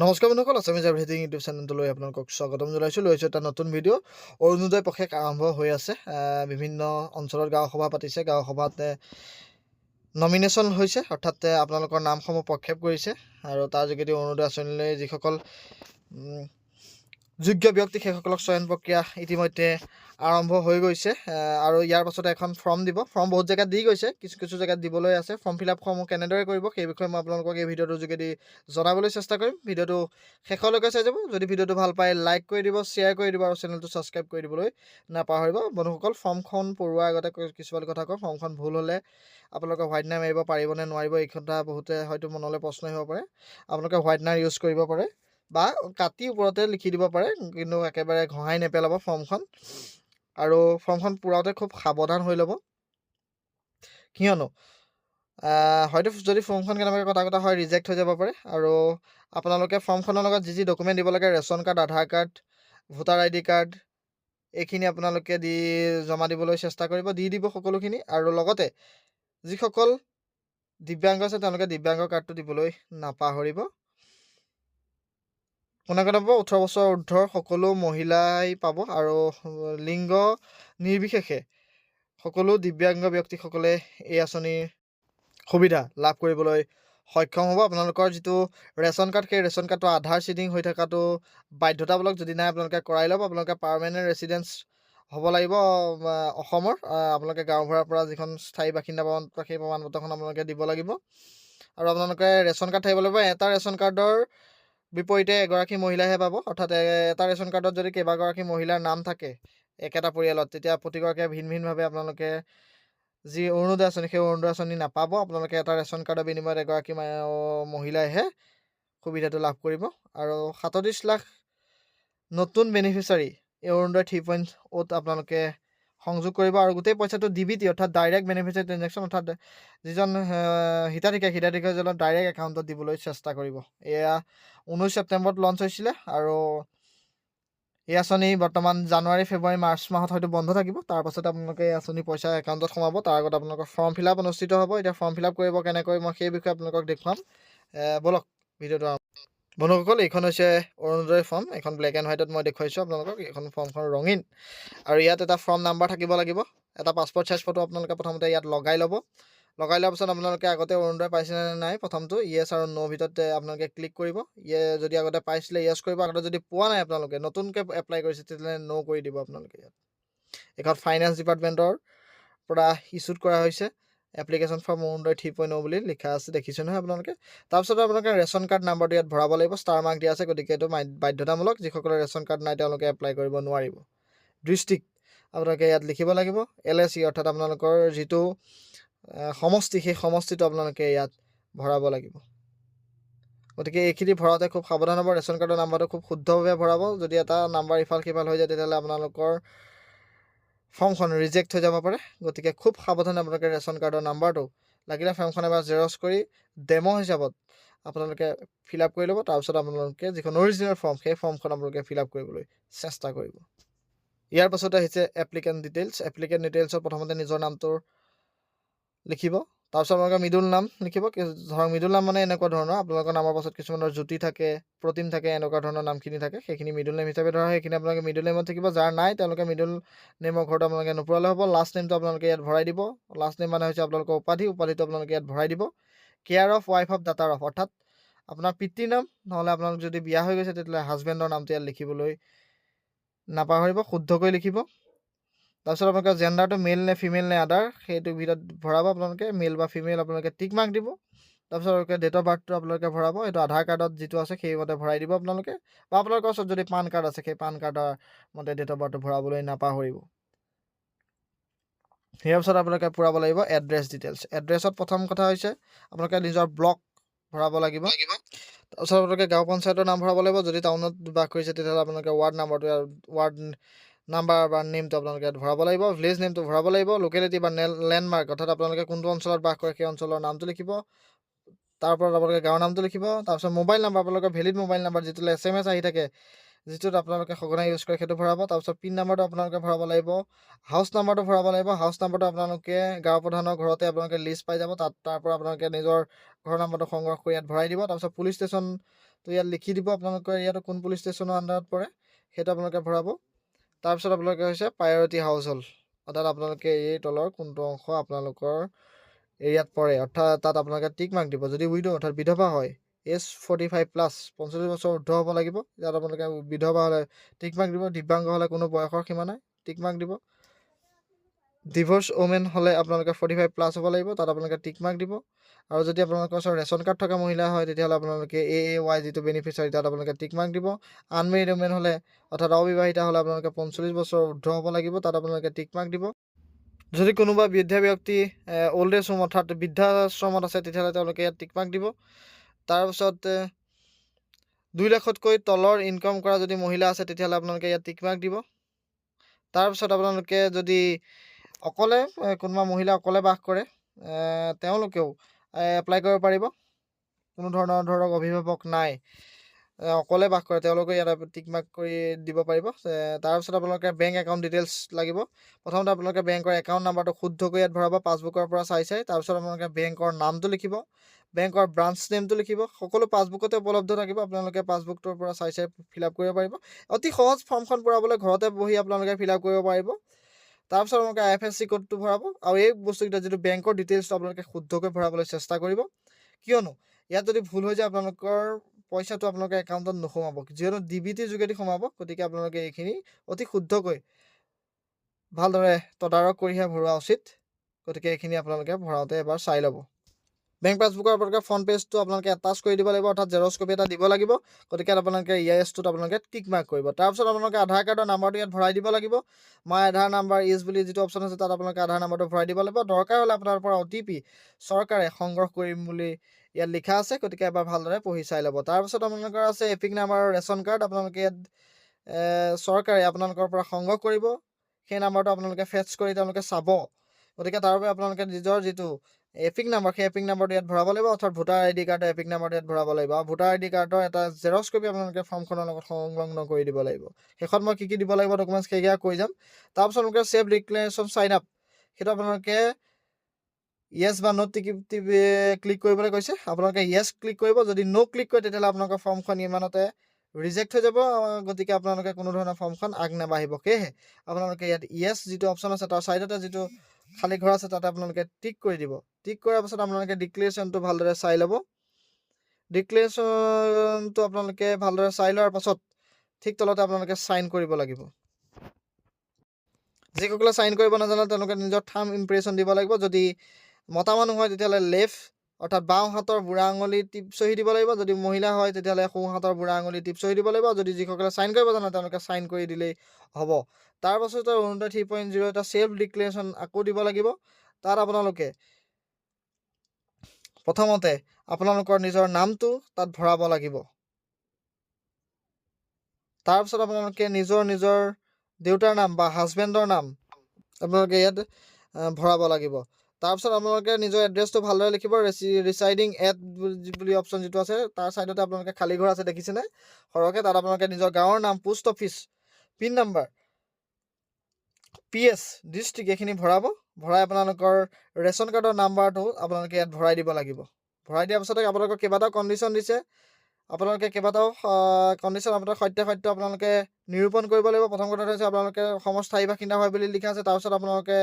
নমস্কাৰ বন্ধুসকল, Assamese everything YouTube চেনেলটোলৈ আপোনালোকক স্বাগতম জনাইছোঁ। লৈছোঁ এটা নতুন ভিডিঅ'। অৰুণোদয় পষেক আৰম্ভ হৈ আছে। বিভিন্ন অঞ্চলত গাঁও সভা পাতিছে। গাঁও সভাত নমিনেশ্যন হৈছে, অৰ্থাৎ আপোনালোকৰ নামসমূহ প্ৰক্ষেপ কৰিছে আৰু তাৰ যোগেদি অৰুণোদয় আঁচনিলৈ যিসকল যোগ্য ব্যক্তি সেইসকলক চয়ন প্ৰক্ৰিয়া ইতিমধ্যে আৰম্ভ হৈ গৈছে আৰু ইয়াৰ পাছতে এখন ফৰ্ম দিব। ফৰ্ম বহুত জেগাত দি গৈছে, কিছু কিছু জেগাত দিবলৈ আছে। ফৰ্ম ফিল আপসমূহ কেনেদৰে কৰিব সেই বিষয়ে মই আপোনালোকক এই ভিডিঅ'টোৰ যোগেদি জনাবলৈ চেষ্টা কৰিম। ভিডিঅ'টো শেষলৈকে চাই যাব। যদি ভিডিঅ'টো ভাল পায় লাইক কৰি দিব, শ্বেয়াৰ কৰি দিব আৰু চেনেলটো ছাবস্ক্ৰাইব কৰি দিবলৈ নাপাহৰিব। বন্ধুসকল, ফৰ্মখন পঢ়োৱাৰ আগতে কিছুমান কথা কওঁ। ফৰ্মখন ভুল হ'লে আপোনালোকে হোৱাইটনাৰ মাৰিব পাৰিব নে নোৱাৰিব, এই কথা বহুতে হয়তো মনলৈ প্ৰশ্ন আহিব পাৰে। আপোনালোকে হোৱাইটনাৰ ইউজ কৰিব পাৰে বা কাটি ওপৰতে লিখি দিব পাৰে, কিন্তু একেবাৰে ঘঁহাই নেপেলাব ফৰ্মখন। আৰু ফৰ্মখন পূৰাওঁতে খুব সাৱধান হৈ ল'ব, কিয়নো হয়তো যদি ফৰ্মখন কেনেবাকৈ কটা হয় ৰিজেক্ট হৈ যাব পাৰে। আৰু আপোনালোকে ফৰ্মখনৰ লগত যি ডকুমেণ্ট দিব লাগে, ৰেচন কাৰ্ড, আধাৰ কাৰ্ড, ভোটাৰ ID কাৰ্ড, এইখিনি আপোনালোকে জমা দিবলৈ চেষ্টা কৰিব, দি দিব সকলোখিনি। আৰু লগতে যিসকল দিব্যাংগ আছে তেওঁলোকে দিব্যাংগ কাৰ্ডটো দিবলৈ নাপাহৰিব। কোনে 18 বছৰ ঊৰ্ধৰ সকলো মহিলাই পাব আৰু লিংগ নিৰ্বিশেষে সকলো দিব্যাংগ ব্যক্তিসকলে এই আঁচনিৰ সুবিধা লাভ কৰিবলৈ সক্ষম হ'ব। আপোনালোকৰ যিটো ৰেচন কাৰ্ড, সেই ৰেচন কাৰ্ডটো আধাৰ চিডিং হৈ থকাটো বাধ্যতামূলক। যদি নাই আপোনালোকে কৰাই ল'ব। আপোনালোকে পাৰ্মানেণ্ট ৰেচিডেঞ্চ হ'ব লাগিব অসমৰ। আপোনালোকে গাঁওবুঢ়াৰ পৰা যিখন স্থায়ী বাসিন্দা প্ৰমাণপত্ৰ, সেই প্ৰমাণপত্ৰখন আপোনালোকে দিব লাগিব। আৰু আপোনালোকে ৰেচন কাৰ্ড থাকিব লাগিব। এটা ৰেচন কাৰ্ডৰ বিপৰীতে এগৰাকী মহিলাহে পাব, অৰ্থাৎ এটা ৰেচন কাৰ্ডত যদি কেইবাগৰাকী মহিলাৰ নাম থাকে একেটা পৰিয়ালত, তেতিয়া প্ৰতিগৰাকীয়ে ভিন ভিনভাৱে আপোনালোকে যি অৰুণোদয় আঁচনি, সেই অৰুণোদয় আঁচনি নাপাব। আপোনালোকে এটা ৰেচন কাৰ্ডৰ বিনিময়ত এগৰাকী মহিলাইহে সুবিধাটো লাভ কৰিব। আৰু 37 লাখ নতুন বেনিফিচিয়াৰী এই অৰুণোদয় 3.0ত আপোনালোকে সংযোগ কৰিব। আৰু গোটেই পইচাটো DBT, অৰ্থাৎ ডাইৰেক্ট বেনিফিচিয়াৰী ট্ৰেঞ্জেকশ্যন, অৰ্থাৎ যিজন হিতাধিকাৰীজনৰ ডাইৰেক্ট একাউণ্টত দিবলৈ চেষ্টা কৰিব। এয়া 19 ছেপ্টেম্বৰত লঞ্চ হৈছিলে আৰু এই আঁচনি বৰ্তমান জানুৱাৰী, ফেব্ৰুৱাৰী, মাৰ্চ মাহত হয়তো বন্ধ থাকিব। তাৰপাছত আপোনালোকে এই আঁচনি পইচা একাউণ্টত সোমাব। তাৰ আগত আপোনালোকৰ ফৰ্ম ফিল আপ অনুষ্ঠিত হ'ব। এতিয়া ফৰ্ম ফিল আপ কৰিব কেনেকৈ, মই সেই বিষয়ে আপোনালোকক দেখুৱাম। ব'লক ভিডিঅ'টো। বন্ধুসকল, এইখন হৈছে অৰুণোদয় ফৰ্ম। এখন ব্লেক এণ্ড হোৱাইটত মই দেখুৱাইছোঁ আপোনালোকক। এইখন ফৰ্মখন ৰঙীন আৰু ইয়াত এটা ফৰ্ম নাম্বাৰ থাকিব লাগিব। এটা পাছপৰ্ট চাইজ ফটো আপোনালোকে প্ৰথমতে ইয়াত লগাই ল'ব। লগাই লোৱাৰ পাছত আপোনালোকে আগতে অৰুণোদয় পাইছিলে নে নাই, প্ৰথমটো ইয়েছ আৰু ন' ভিতৰত আপোনালোকে ক্লিক কৰিব। যদি আগতে পাইছিলে ইয়েছ কৰিব, আগতে যদি পোৱা নাই আপোনালোকে নতুনকৈ এপ্লাই কৰিছে তেতিয়াহ'লে ন' কৰি দিব আপোনালোকে। ইয়াত এইখন ফাইনেন্স ডিপাৰ্টমেণ্টৰ পৰা ইছ্যুড কৰা হৈছে। এপ্লিকেশ্যন ফৰ্ম অৰুণোদয় 3.0 বুলি লিখা আছে, দেখিছে নহয় আপোনালোকে। তাৰপিছত আপোনালোকে ৰেচন কাৰ্ড নাম্বাৰটো ইয়াত ভৰাব লাগিব। ষ্টাৰ মাৰ্ক দিয়া আছে, গতিকে এইটো বাধ্যতামূলক। যিসকলৰ ৰেচন কাৰ্ড নাই তেওঁলোকে এপ্লাই কৰিব নোৱাৰিব। ডিষ্ট্ৰিক্ট আপোনালোকে ইয়াত লিখিব লাগিব। LSE, অৰ্থাৎ আপোনালোকৰ যিটো সমষ্টি, সেই সমষ্টিটো আপোনালোকে ইয়াত ভৰাব লাগিব। গতিকে এইখিনি ভৰাওঁতে খুব সাৱধান হ'ব। ৰেচন কাৰ্ডৰ নাম্বাৰটো খুব শুদ্ধভাৱে ভৰাব। যদি এটা নাম্বাৰ ইফাল সিফাল হৈ যায় তেতিয়াহ'লে আপোনালোকৰ ফৰ্মখন ৰিজেক্ট হৈ যাব পাৰে। গতিকে খুব সাৱধানে আপোনালোকে ৰেচন কাৰ্ডৰ নাম্বাৰটো লাগিলে ফৰ্মখন এবাৰ জেৰক্স কৰি ডেমো হিচাপত আপোনালোকে ফিল আপ কৰি ল'ব। তাৰপিছত আপোনালোকে যিখন অৰিজিনেল ফৰ্ম, সেই ফৰ্মখন আপোনালোকে ফিল আপ কৰিবলৈ চেষ্টা কৰিব। ইয়াৰ পাছতে আহিছে এপ্লিকেণ্ট ডিটেইলছ। এপ্লিকেণ্ট ডিটেইলছত প্ৰথমতে নিজৰ নামটো লিখিব। তাৰপিছত আপোনালোকে মিডল নাম লিখিব। ধৰক মিডল নাম মানে এনেকুৱা ধৰণৰ, আপোনালোকৰ নামৰ পাছত কিছুমানৰ জ্যোতি থাকে, প্ৰতিম থাকে, এনেকুৱা ধৰণৰ নামখিনি থাকে। সেইখিনি মিডল নেম হিচাপে ধৰা হয়। সেইখিনি আপোনালোকে মিডল নেমত থাকিব। যাৰ নাই তেওঁলোকে মিডল নেমৰ ঘৰটো আপোনালোকে নপূৰালে হ'ব। লাষ্ট নেমটো আপোনালোকে ইয়াত ভৰাই দিব। লাষ্ট নেম মানে হৈছে আপোনালোকৰ উপাধি। উপাধিটো আপোনালোকে ইয়াত ভৰাই দিব। কেয়াৰ অফ, ৱাইফ অফ, ডাটাৰ অফ, অৰ্থাৎ আপোনাৰ পিতৃৰ নাম, নহ'লে আপোনালোক যদি বিয়া হৈ গৈছে তেতিয়াহ'লে হাজবেণ্ডৰ নামটো ইয়াত লিখিবলৈ নাপাহৰিব, শুদ্ধকৈ লিখিব। তাৰপিছত আপোনালোকে জেণ্ডাৰটো মেল নে ফিমেল নে আদাৰ, সেইটো ভিতৰত ভৰাব। আপোনালোকে মেল বা ফিমেল আপোনালোকে টিক মাৰ্ক দিব। তাৰপিছত আপোনালোকে ডেট অফ বাৰ্থটো আপোনালোকে ভৰাব। এইটো আধাৰ কাৰ্ডত যিটো আছে সেইমতে ভৰাই দিব আপোনালোকে, বা আপোনালোকৰ ওচৰত যদি পান কাৰ্ড আছে সেই পান কাৰ্ডৰ মতে ডেট অফ বাৰ্থটো ভৰাবলৈ নাপাহৰিব। ইয়াৰ পিছত আপোনালোকে পূৰাব লাগিব এড্ৰেছ ডিটেইলছ। এড্ৰেছত প্ৰথম কথা হৈছে আপোনালোকে নিজৰ ব্লক ভৰাব লাগিব। তাৰপিছত আপোনালোকে গাঁও পঞ্চায়তৰ নাম ভৰাব লাগিব। যদি টাউনত বাস কৰিছে তেতিয়াহ'লে আপোনালোকে ৱাৰ্ড নাম্বাৰটো, ৱাৰ্ড নাম্বাৰ বা নেমটো আপোনালোকে ইয়াত ভৰাব লাগিব। ভিলেজ নেমটো ভৰাব লাগিব। লোকেলিটি বা লেণ্ডমাৰ্ক, অৰ্থাৎ আপোনালোকে কোনটো অঞ্চলত বাস কৰে সেই অঞ্চলৰ নামটো লিখিব। তাৰ ওপৰত আপোনালোকে গাঁৱৰ নামটো লিখিব। তাৰপিছত মোবাইল নাম্বাৰ, আপোনালোকৰ ভেলিড মোবাইল নাম্বাৰ যিটোলৈ SMS আহি থাকে, যিটোত আপোনালোকে সঘনাই ইউজ কৰে, সেইটো ভৰাব। তাৰপিছত পিন নাম্বাৰটো আপোনালোকে ভৰাব লাগিব। হাউচ নাম্বাৰটো ভৰাব লাগিব। হাউচ নাম্বাৰটো আপোনালোকে গাঁও প্ৰধানৰ ঘৰতে আপোনালোকে লিষ্ট পাই যাব। তাৰ পৰা আপোনালোকে নিজৰ ঘৰৰ নাম্বাৰটো সংগ্ৰহ কৰি ইয়াত ভৰাই দিব। তাৰপিছত পুলিচ ষ্টেচন তো ইয়াত লিখি দিব আপোনালোকৰ ইয়াত কোন পুলিচ ষ্টেচনৰ আণ্ডাৰত পৰে সেইটো আপোনালোকে ভৰাব। তাৰপিছত আপোনালোকে হৈছে প্ৰায়ৰিটি হাউচ হোল্ড, অৰ্থাৎ আপোনালোকে এই তলৰ কোনটো অংশ আপোনালোকৰ এৰিয়াত পৰে, অৰ্থাৎ তাত আপোনালোকে টিক মাৰ্ক দিব। যদি উইডো অৰ্থাৎ বিধৱা হয়, এজ 45+, 45 বছৰ উৰ্ধ হ'ব লাগিব, ইয়াত আপোনালোকে বিধৱা হ'লে টিক মাৰ্ক দিব। দিব্যাংগ হ'লে কোনো বয়সৰ সীমা নাই, টিক মাৰ্ক দিব। ডিভ'ৰ্চ ওমেন হ'লে আপোনালোকে 45+ হ'ব লাগিব, তাত আপোনালোকে টিক মাৰ্ক দিব। আৰু যদি আপোনালোকৰ ওচৰত ৰেচন কাৰ্ড থকা মহিলা হয় তেতিয়াহ'লে আপোনালোকে AAY যিটো বেনিফিচিয়াৰী তাত আপোনালোকে টিক মাৰ্ক দিব। আনমেৰিড ওমেন হ'লে অৰ্থাৎ অবিবাহিতা হ'লে আপোনালোকে 45 বছৰ উৰ্ধ হ'ব লাগিব, তাত আপোনালোকে টিক মাৰ্ক দিব। যদি কোনোবা বৃদ্ধা ব্যক্তি অল্ড এজ হোম অৰ্থাৎ বৃদ্ধাশ্ৰমত আছে তেতিয়াহ'লে তেওঁলোকে ইয়াত টিক মাৰ্ক দিব। তাৰপিছত 2 লাখতকৈ তলৰ ইনকাম কৰা যদি মহিলা আছে তেতিয়াহ'লে আপোনালোকে ইয়াত টিক মাৰ্ক দিব। তাৰপিছত আপোনালোকে যদি অকলে কোনোবা মহিলা অকলে বাস কৰে তেওঁলোকেও এপ্লাই কৰিব পাৰিব, কোনো ধৰণৰ ধৰক অভিভাৱক নাই, অকলে বাস কৰে তেওঁলোকে ইয়াত টিক মাৰ্ক কৰি দিব পাৰিব। তাৰপিছত আপোনালোকে বেংক একাউণ্ট ডিটেইলছ লাগিব। প্ৰথমতে আপোনালোকে বেংকৰ একাউণ্ট নাম্বাৰটো শুদ্ধকৈ ইয়াত ভৰাব পাছবুকৰ পৰা চাই। তাৰপিছত আপোনালোকে বেংকৰ নামটো লিখিব, বেংকৰ ব্ৰাঞ্চ নেমটো লিখিব। সকলো পাছবুকতে উপলব্ধ থাকিব, আপোনালোকে পাছবুকটোৰ পৰা চাই ফিল আপ কৰিব পাৰিব। অতি সহজ ফৰ্মখন পূৰাবলৈ ঘৰতে বহি আপোনালোকে ফিল আপ কৰিব পাৰিব। তাৰপিছত আপোনালোকে IFSC কোডটো ভৰাব আৰু এই বস্তুকেইটা যিটো বেংকৰ ডিটেইলছটো আপোনালোকে শুদ্ধকৈ ভৰাবলৈ চেষ্টা কৰিব, কিয়নো ইয়াত যদি ভুল হৈ যায় আপোনালোকৰ পইচাটো আপোনালোকে একাউণ্টত নোসোমাব, যিহেতু DBT যোগেদি সোমাব। গতিকে আপোনালোকে এইখিনি অতি শুদ্ধকৈ ভালদৰে তদাৰক কৰিহে ভৰোৱা উচিত। গতিকে এইখিনি আপোনালোকে ভৰাওঁতে এবাৰ চাই ল'ব। বেংক পাছবুকৰ আপোনালোকে ফ্ৰণ্ট পেজটো আপোনালোকে এটাচ কৰি দিব লাগিব, অৰ্থাৎ জেৰক্স কপি এটা দিব লাগিব। গতিকে আপোনালোকে ইয়েছটোত আপোনালোকে টিক মাৰ্ক কৰিব। তাৰপিছত আপোনালোকে আধাৰ কাৰ্ডৰ নাম্বাৰটো ইয়াত ভৰাই দিব লাগিব। মাই আধাৰ নাম্বাৰ ইজ বুলি যিটো অপশ্যন আছে তাত আপোনালোকে আধাৰ নাম্বাৰটো ভৰাই দিব লাগিব। দৰকাৰ হ'লে আপোনাৰ পৰা OTP চৰকাৰে সংগ্ৰহ কৰিম বুলি ইয়াত লিখা আছে, গতিকে এবাৰ ভালদৰে পঢ়ি চাই ল'ব। তাৰপিছত আপোনালোকৰ আছে এপিক নাম্বাৰ ৰেচন কাৰ্ড, আপোনালোকে ইয়াত চৰকাৰে আপোনালোকৰ পৰা সংগ্ৰহ কৰিব, সেই নাম্বাৰটো আপোনালোকে ফেটছ কৰি তেওঁলোকে চাব। গতিকে তাৰ বাবে আপোনালোকে নিজৰ যিটো এপিক নাম্বাৰ সেই এপিক নাম্বাৰটো ইয়াত ভৰাব লাগিব, অৰ্থাৎ ভোটাৰ ID কাৰ্ডৰ এপিক নাম্বাৰটো ইয়াত ভৰাব লাগিব। আৰু ভোটাৰ ID কাৰ্ডৰ এটা জেৰক্স কপি আপোনালোকে ফৰ্মখনৰ লগত সংলগ্ন কৰি দিব লাগিব। শেষত মই কি দিব লাগিব ডকুমেণ্টছ সেইকেইটা কৈ যাম। তাৰপিছত আপোনালোকে ছেভ ডিক্লেৰেশ্যন চাইন আপ, সেইটো আপোনালোকে য়েছ বা নো ক্লিক কৰিবলৈ কৈছে, আপোনালোকে য়েছ ক্লিক কৰিব। যদি নো ক্লিক কৰে তেতিয়াহ'লে আপোনালোকৰ ফৰ্মখন ইমানতে ৰিজেক্ট হৈ যাব, গতিকে আপোনালোকে কোনো ধৰণৰ ফৰ্মখন আগ নাবাঢ়িব। সেয়েহে আপোনালোকে ইয়াত য়েছ যিটো অপশ্যন আছে তাৰ ছাইডতে যিটো খালী ঘৰ আছে তাতে আপোনালোকে টিক কৰি দিব। টিক কৰাৰ পাছত আপোনালোকে ডিক্লেৰেশ্যনটো ভালদৰে চাই ল'ব। ডিক্লেৰেশ্যনটো আপোনালোকে ভালদৰে চাই লোৱাৰ পাছত ঠিক তলতে আপোনালোকে চাইন কৰিব লাগিব। যিসকলে চাইন কৰিব নাজানে তেওঁলোকে নিজৰ থাম্ব ইমপ্ৰেশ্যন দিব লাগিব। যদি মতা মানুহ হয় তেতিয়াহ'লে লেফ্ট অৰ্থাৎ বাওঁ হাতৰ বুঢ়া আঙুলি টিপ চহি দিব লাগিব। যদি মহিলা হয় তেতিয়াহ'লে সোঁ হাতৰ বুঢ়া আঙুলি টিপ চহি দিব লাগিব। যদি যিসকলে চাইন কৰিব জানে তেওঁলোকে চাইন কৰি দিলেই হ'ব। তাৰপাছত অৰুণোদয় 3.0 এটা ছেল্ফ ডিক্লেৰেশ্যন আকৌ দিব লাগিব। তাত আপোনালোকে প্ৰথমতে আপোনালোকৰ নিজৰ নামটো তাত ভৰাব লাগিব। তাৰপিছত আপোনালোকে নিজৰ দেউতাৰ নাম বা হাজবেণ্ডৰ নাম আপোনালোকে ইয়াত ভৰাব লাগিব। তাৰপিছত আপোনালোকে নিজৰ এড্ৰেছটো ভালদৰে লিখিব। ৰিচাইডিং এট বুলি অপশ্যন যিটো আছে তাৰ ছাইডতে আপোনালোকে খালী ঘৰ আছে দেখিছেনে সৰহকৈ, তাত আপোনালোকে নিজৰ গাঁৱৰ নাম, post office, pin number, PS, district এইখিনি ভৰাব। ভৰাই আপোনালোকৰ ৰেচন কাৰ্ডৰ নাম্বাৰটো আপোনালোকে ইয়াত ভৰাই দিব লাগিব। ভৰাই দিয়াৰ পাছতে আপোনালোকৰ কেইবাটাও কণ্ডিশ্যন দিছে, আপোনালোকে কেইবাটাও কণ্ডিশ্যন আপোনাৰ সত্য আপোনালোকে নিৰূপণ কৰিব লাগিব। প্ৰথম কথা হৈছে আপোনালোকে অসমৰ স্থায়ী বাসিন্দা হয় বুলি লিখা আছে। তাৰপিছত আপোনালোকে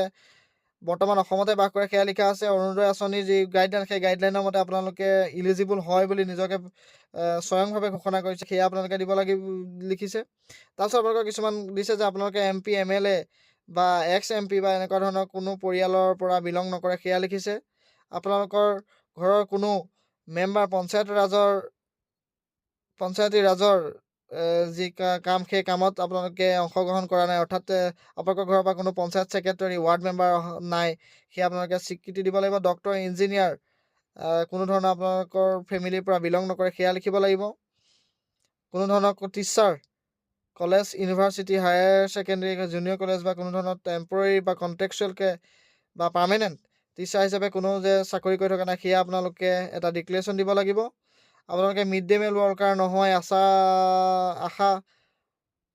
বৰ্তমান অসমতে বাস কৰে সেয়া লিখা আছে। অৰুণোদয় আঁচনিৰ যি গাইডলাইন সেই গাইডলাইনৰ মতে আপোনালোকে ইলিজিবল হয় বুলি নিজকে স্বয়ংভাৱে ঘোষণা কৰিছে, সেয়া আপোনালোকে দিব লাগিব লিখিছে। তাৰপিছত আপোনালোকৰ কিছুমান দিছে যে আপোনালোকে MP, MLA বা ex-MP বা এনেকুৱা ধৰণৰ কোনো পৰিয়ালৰ পৰা বিলং নকৰে সেয়া লিখিছে। আপোনালোকৰ ঘৰৰ কোনো মেম্বাৰ পঞ্চায়তী ৰাজৰ যি কাম সেই কামত আপোনালোকে অংশগ্ৰহণ কৰা নাই, অৰ্থাৎ আপোনালোকৰ ঘৰৰ পৰা কোনো পঞ্চায়ত ছেক্ৰেটৰী, ৱাৰ্ড মেম্বাৰ নাই, সেয়া আপোনালোকে স্বীকৃতি দিব লাগিব। ডক্টৰ, ইঞ্জিনিয়াৰ কোনো ধৰণৰ আপোনালোকৰ ফেমিলিৰ পৰা বিলং নকৰে সেয়া লিখিব লাগিব। কোনো ধৰণৰ teacher, college, university, higher secondary, junior college বা কোনো ধৰণৰ টেম্পৰেৰী বা কণ্ট্ৰেকচুৱেলকৈ বা পাৰ্মানেণ্ট টিচাৰ হিচাপে কোনো যে চাকৰি কৰি থকা নাই সেয়া আপোনালোকে এটা ডিক্লেৰেশ্যন দিব লাগিব। আপোনালোকে মিড ডে মিল ৱৰ্কাৰ নহয়, আশা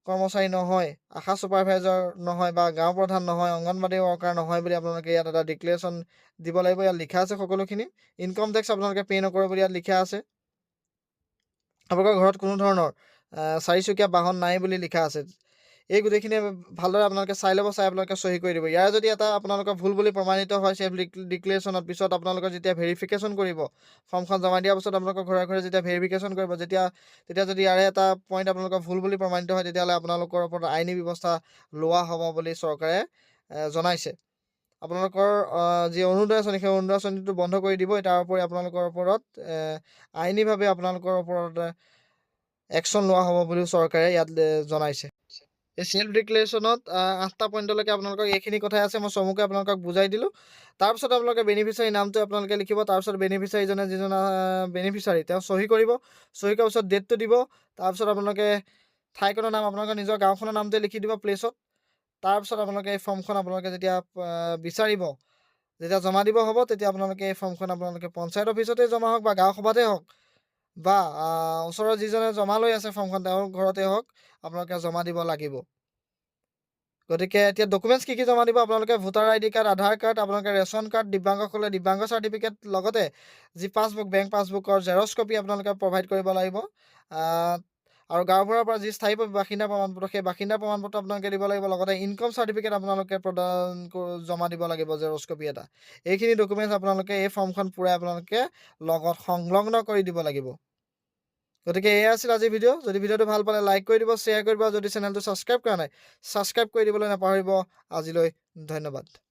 কৰ্মচাৰী নহয়, আশা ছুপাৰভাইজাৰ নহয় বা গাঁও প্ৰধান নহয়, অংগনবাদী ৱৰ্কাৰ নহয় বুলি আপোনালোকে ইয়াত এটা ডিক্লেৰেশ্যন দিব লাগিব। ইয়াত লিখা আছে সকলোখিনি। ইনকম টেক্স আপোনালোকে পে' নকৰে বুলি ইয়াত লিখা আছে। আপোনালোকৰ ঘৰত কোনো ধৰণৰ 4চকীয়া বাহন নাই বুলি লিখা আছে। এই গোটেইখিনি ভালদৰে আপোনালোকে চাই ল'ব, চাই আপোনালোকে চহী কৰি দিব। ইয়াৰ যদি এটা আপোনালোকৰ ভুল বুলি প্ৰমাণিত হয় চেল্ফ ডিক্লেৰেশ্যনত, পিছত আপোনালোকৰ যেতিয়া ভেৰিফিকেশ্যন কৰিব, ফৰ্মখন জমা দিয়াৰ পাছত আপোনালোকৰ ঘৰে ঘৰে যেতিয়া ভেৰিফিকেশ্যন কৰিব, তেতিয়া যদি ইয়াৰে এটা পইণ্ট আপোনালোকৰ ভুল বুলি প্ৰমাণিত হয়, তেতিয়াহ'লে আপোনালোকৰ ওপৰত আইনী ব্যৱস্থা লোৱা হ'ব বুলি চৰকাৰে জনাইছে। আপোনালোকৰ যি অৰুণোদয় আঁচনি, সেই অৰুণোদয় আঁচনিটো বন্ধ কৰি দিব। তাৰ উপৰি আপোনালোকৰ ওপৰত আইনীভাৱে আপোনালোকৰ ওপৰত একশ্যন লোৱা হ'ব বুলিও চৰকাৰে ইয়াত জনাইছে। এই চেল্ফ ডিক্লেৰেশ্যনত 8টা পইণ্টলৈকে আপোনালোকক এইখিনি কথাই আছে, মই চমুকৈ আপোনালোকক বুজাই দিলোঁ। তাৰপিছত আপোনালোকে বেনিফিচাৰী নামটো আপোনালোকে লিখিব। তাৰপিছত বেনিফিচাৰীজনে যিজন বেনিফিচাৰী তেওঁ চহী কৰিব। চহী কৰাৰ পিছত ডেটটো দিব। তাৰপিছত আপোনালোকে ঠাইখনৰ নাম আপোনালোকৰ নিজৰ গাঁওখনৰ নামটোৱে লিখি দিব প্লেচত। তাৰপিছত আপোনালোকে এই ফৰ্মখন আপোনালোকে যেতিয়া বিচাৰিব, যেতিয়া জমা দিব হ'ব, তেতিয়া আপোনালোকে এই ফৰ্মখন আপোনালোকে পঞ্চায়ত অফিচতে জমা হওক বা গাঁও সভাতে হওক বা ওচৰৰ যিজনে জমা লৈ আছে ফৰ্মখন তেওঁৰ ঘৰতে হওক আপোনালোকে জমা দিব লাগিব। গতিকে এতিয়া ডকুমেণ্টছ কি জমা দিব? আপোনালোকে ভোটাৰ ID কাৰ্ড, আধাৰ কাৰ্ড, আপোনালোকে ৰেচন কাৰ্ড, দিব্যাংগসকলে দিব্যাংগ চাৰ্টিফিকেট, লগতে যি পাছবুক, বেংক পাছবুকৰ জেৰক্স কপি আপোনালোকে প্ৰভাইড কৰিব লাগিব। আৰু গাঁওবুঢ়াৰ পৰা যি স্থায়ী বাসিন্দা প্ৰমাণপত্ৰ, সেই বাসিন্দা প্ৰমাণপত্ৰ আপোনালোকে দিব লাগিব। লগতে ইনকম চাৰ্টিফিকেট আপোনালোকে জমা দিব লাগিব, জেৰক্স কপি এটা। এইখিনি ডকুমেণ্টছ আপোনালোকে এই ফৰ্মখন পূৰাই আপোনালোকে লগত সংলগ্ন কৰি দিব লাগিব। গতিকে এয়া আছিল আজিৰ ভিডিঅ'। যদি ভিডিঅ'টো ভাল পালে লাইক কৰি দিব, শ্বেয়াৰ কৰিব। যদি চেনেলটো ছাবস্ক্ৰাইব কৰা নাই, ছাবস্ক্ৰাইব কৰি দিবলৈ নাপাহৰিব। আজিলৈ ধন্যবাদ।